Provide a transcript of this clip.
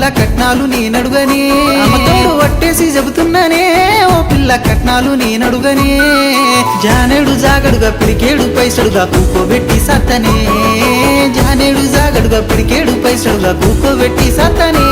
పిల్ల కట్నాలు నేనడుగనే అమ్మతోడు వట్టేసి చెబుతున్నానే ఓ పిల్ల కట్నాలు నేనడుగనే జానేడు జాగడుగా పిడికేడు పైసడుగా కూకోబెట్టి సత్తనే జానేడు జాగడుగా పిడికేడు పైసడుగా కూకోబెట్టి సత్తనే